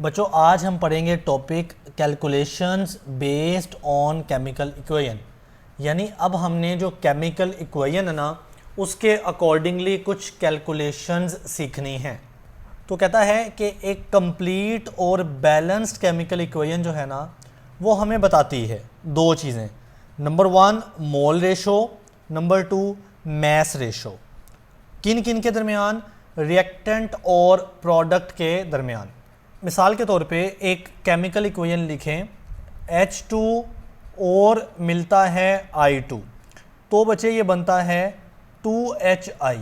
बच्चों आज हम पढ़ेंगे topic calculations based on chemical equation. यानी अब हमने जो केमिकल इक्वेशन है ना उसके अकॉर्डिंगली कुछ कैलकुलेशंस सीखनी हैं। तो कहता है कि एक कंप्लीट और बैलेंस्ड केमिकल इक्वेशन जो है ना वो हमें बताती है दो चीज़ें। Number 1 mole ratio, number 2 mass ratio. किन किन के दरमियान? रिएक्टेंट और प्रोडक्ट के दरमियान। मिसाल के तौर पे एक केमिकल इक्वेशन लिखें H2 और मिलता है I2, तो बच्चे ये बनता है 2HI।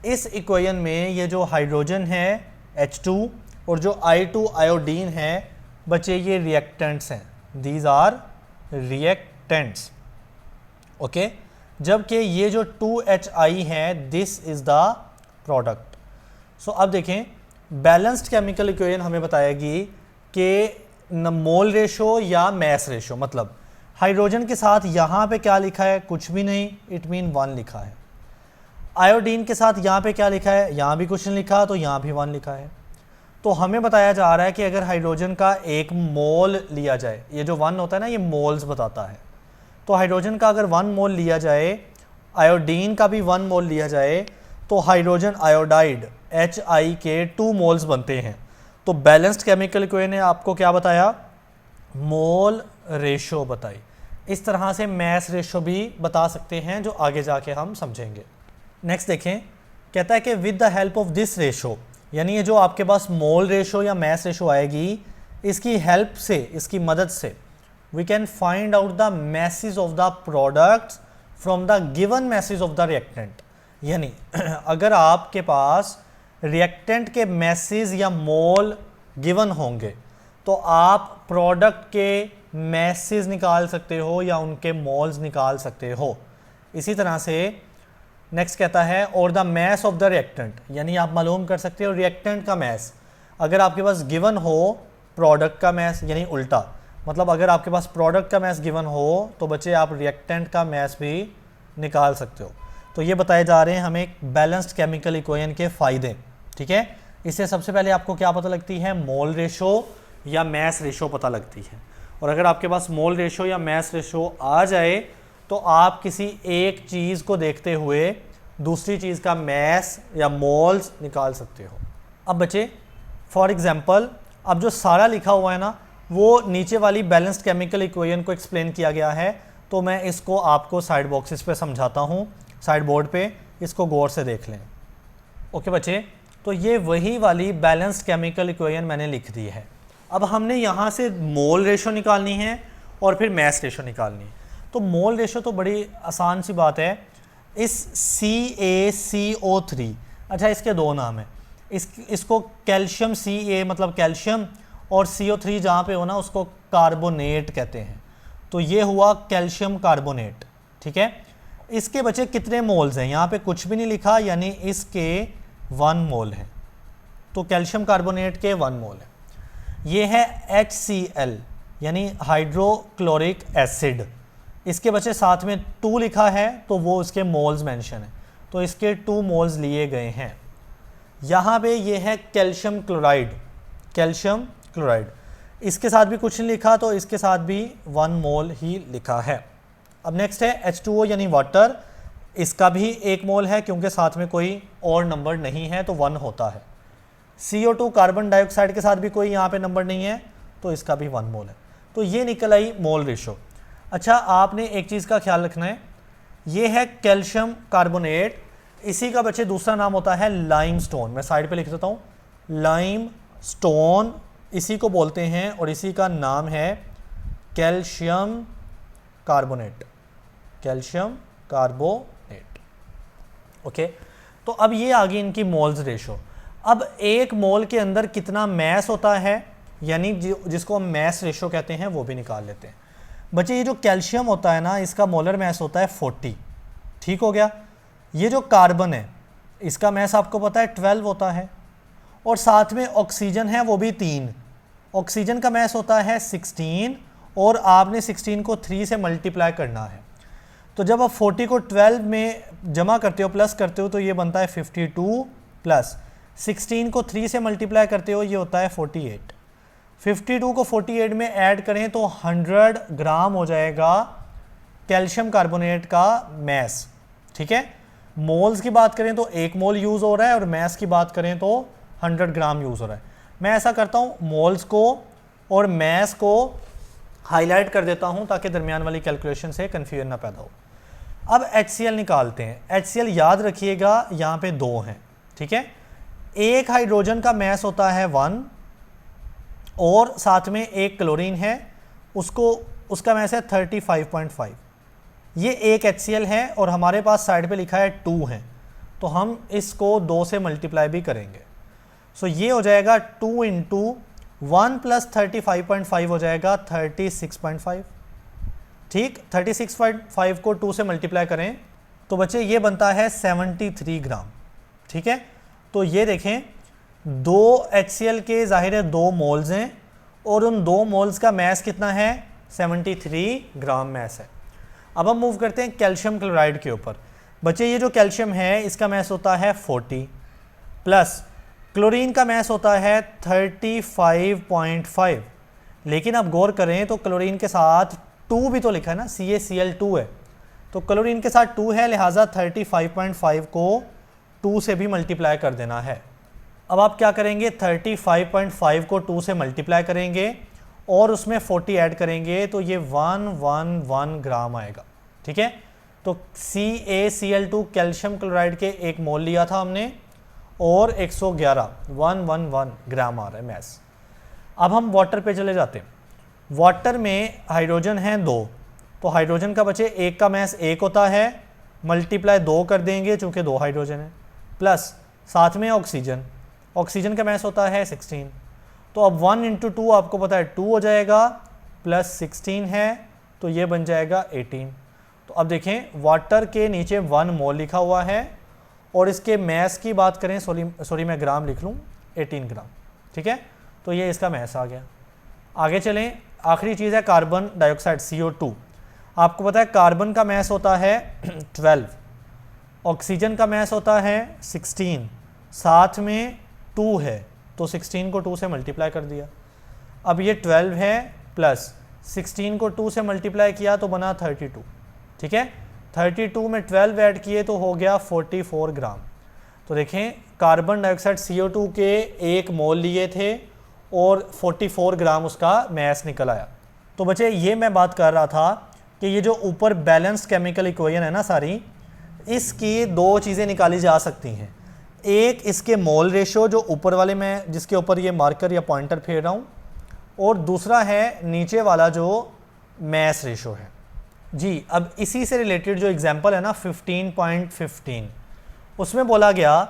इस इक्वेशन में ये जो हाइड्रोजन है H2 और जो I2 आयोडीन है बच्चे ये रिएक्टेंट्स हैं, दीज आर रिएक्टेंट्स। ओके, जबकि ये जो 2HI है दिस इज़ द प्रोडक्ट। सो अब देखें बैलेंस्ड केमिकल इक्वेशन हमें बताएगी कि मोल रेशो या मैस रेशो, मतलब हाइड्रोजन के साथ यहाँ पे क्या लिखा है? कुछ भी नहीं, इट मीन 1 लिखा है। आयोडीन के साथ यहाँ पे क्या लिखा है? यहाँ भी कुछ नहीं लिखा, तो यहाँ भी 1 लिखा है। तो हमें बताया जा रहा है कि अगर हाइड्रोजन का 1 मोल लिया जाए, ये जो 1 होता है ना ये मोल्स बताता है, तो हाइड्रोजन का अगर 1 मोल लिया जाए, आयोडीन का भी 1 मोल लिया जाए, तो हाइड्रोजन आयोडाइड HI के 2 मोल्स बनते हैं। तो बैलेंस्ड केमिकल इक्वेशन ने आपको क्या बताया? मोल रेशो बताई। इस तरह से मैस रेशो भी बता सकते हैं जो आगे जाके हम समझेंगे। नेक्स्ट देखें, कहता है कि with the help of this ratio, यानी ये जो आपके पास मोल रेशो या मैस रेशो आएगी, इसकी हेल्प से, इसकी मदद से we can find out the masses of the products from the given masses of the reactant. यानी अगर आपके पास रिएक्टेंट के मैसेज या मोल गिवन होंगे तो आप प्रोडक्ट के मैसेज निकाल सकते हो या उनके मोल्स निकाल सकते हो। इसी तरह से नेक्स्ट कहता है और the mass of the reactant, यानी आप मालूम कर सकते हो रिएक्टेंट का मैस। अगर आपके पास गिवन हो प्रोडक्ट का मैस, यानी उल्टा, मतलब अगर आपके पास प्रोडक्ट का मैस गिवन हो तो बच्चे आप रिएक्टेंट का मैस भी निकाल सकते हो। तो ये बताए जा रहे हैं हमें बैलेंस्ड केमिकल इक्वेशन के फ़ायदे। ठीक है, इससे सबसे पहले आपको क्या पता लगती है? मोल रेशो या मैस रेशो पता लगती है। और अगर आपके पास मोल रेशो या मैस रेशो आ जाए तो आप किसी एक चीज़ को देखते हुए दूसरी चीज़ का मैस या मोल्स निकाल सकते हो। अब बच्चे फॉर एग्जांपल अब जो सारा लिखा हुआ है ना वो नीचे वाली बैलेंस्ड केमिकल इक्वेशन को एक्सप्लेन किया गया है, तो मैं इसको आपको साइड बॉक्सेस पे समझाता हूँ, साइड बोर्ड पे, इसको गौर से देख लें। ओके बच्चे, तो ये वही वाली बैलेंस्ड केमिकल इक्वेशन मैंने लिख दी है। अब हमने यहाँ से मोल रेशो निकालनी है और फिर मैस रेशो निकालनी है। तो मोल रेशो तो बड़ी आसान सी बात है। इस CaCO3, अच्छा इसके दो नाम हैं, इसको कैल्शियम Ca मतलब कैल्शियम, और CO3 जहाँ पे हो ना उसको कार्बोनेट कहते हैं। तो ये हुआ कैल्शियम कार्बोनेट। ठीक है, इसके बच्चे कितने मोल्स हैं? यहाँ पे कुछ भी नहीं लिखा, यानी इसके 1 मोल है। तो कैल्शियम कार्बोनेट के 1 मोल है। ये है HCl यानी हाइड्रोक्लोरिक एसिड, इसके बच्चे साथ में 2 लिखा है तो वो इसके मोल्स मेंशन है, तो इसके 2 मोल्स लिए गए हैं। यहाँ पे ये है कैल्शियम क्लोराइड, कैल्शियम क्लोराइड, इसके साथ भी कुछ नहीं लिखा तो इसके साथ भी 1 मोल ही लिखा है। अब नेक्स्ट है H2O यानी वाटर, इसका भी 1 मोल है क्योंकि साथ में कोई और नंबर नहीं है तो 1 होता है। CO2 कार्बन डाइऑक्साइड के साथ भी कोई यहाँ पे नंबर नहीं है तो इसका भी 1 मोल है। तो ये निकल आई मोल रेशो। अच्छा, आपने एक चीज़ का ख्याल रखना है, ये है कैल्शियम कार्बोनेट, इसी का बच्चे दूसरा नाम होता है लाइमस्टोन। मैं साइड पे लिख देता हूँ, लाइमस्टोन इसी को बोलते हैं और इसी का नाम है calcium carbonate, calcium carbonate. Okay, तो अब ये आ गई इनकी मोल्स रेशो। अब 1 मोल के अंदर कितना मैस होता है, यानी जिसको हम मैस रेशो कहते हैं वो भी निकाल लेते हैं। बच्चे ये जो कैल्शियम होता है ना इसका मोलर मैस होता है 40। ठीक हो गया। ये जो कार्बन है इसका मैस आपको पता है 12 होता है, और साथ में ऑक्सीजन है वो भी 3। ऑक्सीजन का मैस होता है 16 और आपने 16 को 3 से मल्टीप्लाई करना है। तो जब आप 40 को 12 में जमा करते हो, प्लस करते हो, तो ये बनता है 52 प्लस 16 को 3 से मल्टीप्लाई करते हो, ये होता है 48। 52 को 48 में ऐड करें तो 100 ग्राम हो जाएगा कैल्शियम कार्बोनेट का मैस। ठीक है, मोल्स की बात करें तो 1 मोल यूज़ हो रहा है और मैस की बात करें तो 100 ग्राम यूज़ हो रहा है। मैं ऐसा करता हूँ, मोल्स को और मैस को हाईलाइट कर देता हूँ ताकि दरमियान वाली कैलकुलेशन से कन्फ्यूजन ना पैदा हो। अब HCl निकालते हैं। HCl याद रखिएगा यहाँ पे 2 हैं। ठीक है, एक हाइड्रोजन का मैस होता है 1 और साथ में एक क्लोरीन है, उसका मैस है 35.5। ये एक HCl है और हमारे पास साइड पे लिखा है 2 है, तो हम इसको 2 से मल्टीप्लाई भी करेंगे। सो ये हो जाएगा 2 इंटू 1 प्लस 35.5 हो जाएगा 36.5। ठीक, 36.5 को 2 से मल्टीप्लाई करें तो बच्चे ये बनता है 73 ग्राम। ठीक है, तो ये देखें 2 HCl के ज़ाहिर है 2 मोल्स हैं और उन 2 मोल्स का मैस कितना है, 73 ग्राम मैस है। अब हम मूव करते हैं कैल्शियम क्लोराइड के ऊपर। बच्चे ये जो कैल्शियम है इसका मैस होता है 40 प्लस क्लोरीन का मैस होता है 35.5। लेकिन अब गौर करें तो क्लोरीन के साथ 2 भी तो लिखा है ना, CaCl2 है, तो क्लोरीन के साथ 2 है, लिहाजा 35.5 को 2 से भी मल्टीप्लाई कर देना है। अब आप क्या करेंगे, 35.5 को 2 से मल्टीप्लाई करेंगे और उसमें 40 ऐड करेंगे तो ये 111 ग्राम आएगा। ठीक है, तो CaCl2 कैल्शियम क्लोराइड के 1 मोल लिया था हमने और 111 ग्राम आ रहा है मैस। अब हम वाटर पे चले जाते हैं। वाटर में हाइड्रोजन हैं 2, तो हाइड्रोजन का बचे 1 का मैस 1 होता है, मल्टीप्लाई 2 कर देंगे चूँकि 2 हाइड्रोजन है, प्लस साथ में ऑक्सीजन का मैस होता है 16। तो अब 1 इंटू 2 आपको पता है 2 हो जाएगा, प्लस 16 है तो ये बन जाएगा 18। तो अब देखें वाटर के नीचे 1 मोल लिखा हुआ है और इसके मैस की बात करें, सॉरी मैं ग्राम लिख लूँ, 18 ग्राम। ठीक है, तो ये इसका मैस आ गया। आगे चलें, आखिरी चीज़ है कार्बन डाइऑक्साइड CO2। आपको पता है कार्बन का मैस होता है 12, ऑक्सीजन का मैस होता है 16, साथ में 2 है तो 16 को 2 से मल्टीप्लाई कर दिया। अब ये 12 है प्लस 16 को 2 से मल्टीप्लाई किया तो बना 32। ठीक है, 32 में 12 ऐड किए तो हो गया 44 ग्राम। तो देखें कार्बन डाइऑक्साइड CO2 के 1 मोल लिए थे और 44 ग्राम उसका मैस निकल आया। तो बच्चे ये मैं बात कर रहा था कि ये जो ऊपर बैलेंस्ड केमिकल इक्वेशन है ना सारी, इसकी 2 चीज़ें निकाली जा सकती हैं। एक इसके मोल रेशो जो ऊपर वाले में जिसके ऊपर ये मार्कर या पॉइंटर फेर रहा हूँ, और दूसरा है नीचे वाला जो मैस रेशो है। जी, अब इसी से रिलेटेड जो एग्जांपल है ना 15.15, उसमें बोला गया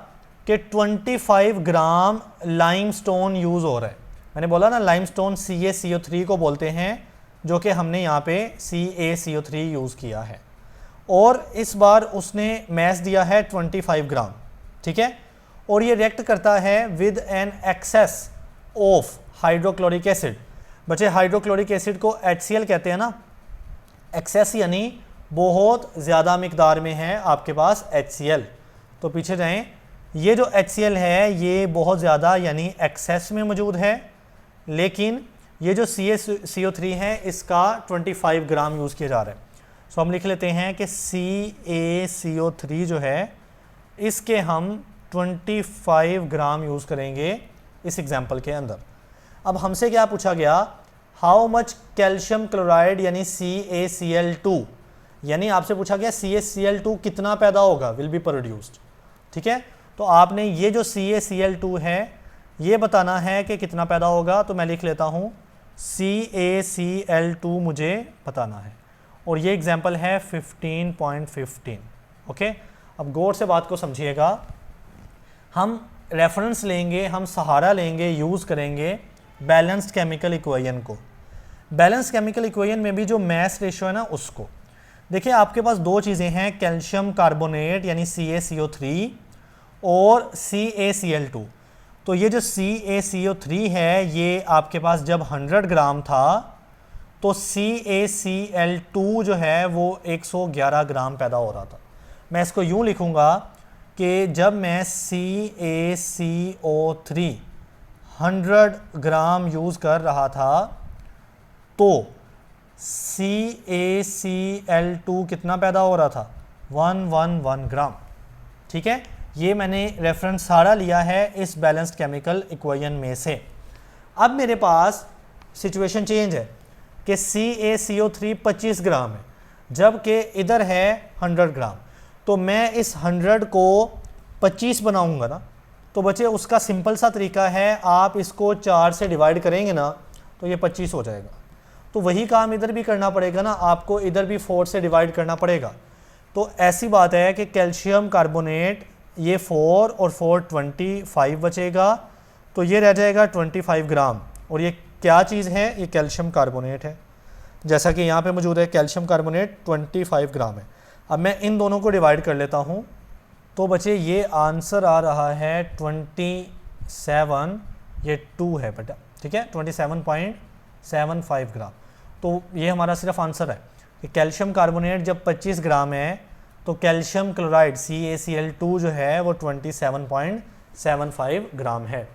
कि 25 ग्राम लाइमस्टोन यूज़ हो रहा है। मैंने बोला ना लाइमस्टोन CaCO3 को बोलते हैं, जो कि हमने यहाँ पे CaCO3 यूज़ किया है, और इस बार उसने मैस दिया है 25 ग्राम। ठीक है, और ये रिएक्ट करता है with an excess of hydrochloric acid. बच्चे हाइड्रोक्लोरिक एसिड को HCl कहते हैं ना, एक्सेस यानी बहुत ज़्यादा मिकदार में है आपके पास HCl। तो पीछे जाएं, ये जो HCl है ये बहुत ज़्यादा यानी एक्सेस में मौजूद है, लेकिन ये जो CaCO3 है इसका 25 ग्राम यूज़ किया जा रहा है। सो हम लिख लेते हैं कि CaCO3 जो है इसके हम 25 ग्राम यूज़ करेंगे इस एग्जाम्पल के अंदर। अब हमसे क्या पूछा गया, हाउ मच कैल्शियम क्लोराइड यानी CaCl2, यानी आपसे पूछा गया CaCl2 कितना पैदा होगा, विल बी प्रोड्यूस्ड। ठीक है, तो आपने ये जो CaCl2 है ये बताना है कि कितना पैदा होगा। तो मैं लिख लेता हूँ CaCl2 मुझे बताना है, और ये एग्जाम्पल है 15.15। ओके, अब गौर से बात को समझिएगा। हम रेफरेंस लेंगे, हम सहारा लेंगे, यूज़ करेंगे बैलेंस्ड केमिकल इक्वेशन को। बैलेंस्ड केमिकल इक्वेशन में भी जो मैस रेशो है ना उसको देखिए, आपके पास 2 चीज़ें हैं, कैल्शियम कार्बोनेट यानी CaCO3 और CaCl2। तो ये जो CaCO3 है ये आपके पास जब 100 ग्राम था तो CaCl2 जो है वो 111 ग्राम पैदा हो रहा था। मैं इसको यूँ लिखूँगा कि जब मैं CaCO3 100 ग्राम यूज़ कर रहा था तो CaCl2 कितना पैदा हो रहा था, 111 ग्राम। ठीक है, ये मैंने रेफरेंस सारा लिया है इस बैलेंस्ड केमिकल इक्वेशन में से। अब मेरे पास सिचुएशन चेंज है कि CaCO3 25 ग्राम है जबकि इधर है 100 ग्राम। तो मैं इस 100 को 25 बनाऊंगा ना, तो बच्चे उसका सिंपल सा तरीका है, आप इसको 4 से डिवाइड करेंगे ना तो ये 25 हो जाएगा। तो वही काम इधर भी करना पड़ेगा ना, आपको इधर भी 4 से डिवाइड करना पड़ेगा। तो ऐसी बात है कि कैल्शियम कार्बोनेट ये 4 और 4 25 बचेगा, तो ये रह जाएगा 25 ग्राम। और ये क्या चीज़ है, ये कैल्शियम कार्बोनेट है, जैसा कि यहाँ पे मौजूद है कैल्शियम कार्बोनेट 25 ग्राम है। अब मैं इन दोनों को डिवाइड कर लेता हूँ, तो बच्चे ये आंसर आ रहा है 27, ये 2 है बेटा, ठीक है, 27.75 ग्राम। तो ये हमारा सिर्फ आंसर है कि कैल्शियम कार्बोनेट जब 25 ग्राम है तो कैल्शियम क्लोराइड CaCl2 जो है वो 27.75 ग्राम है।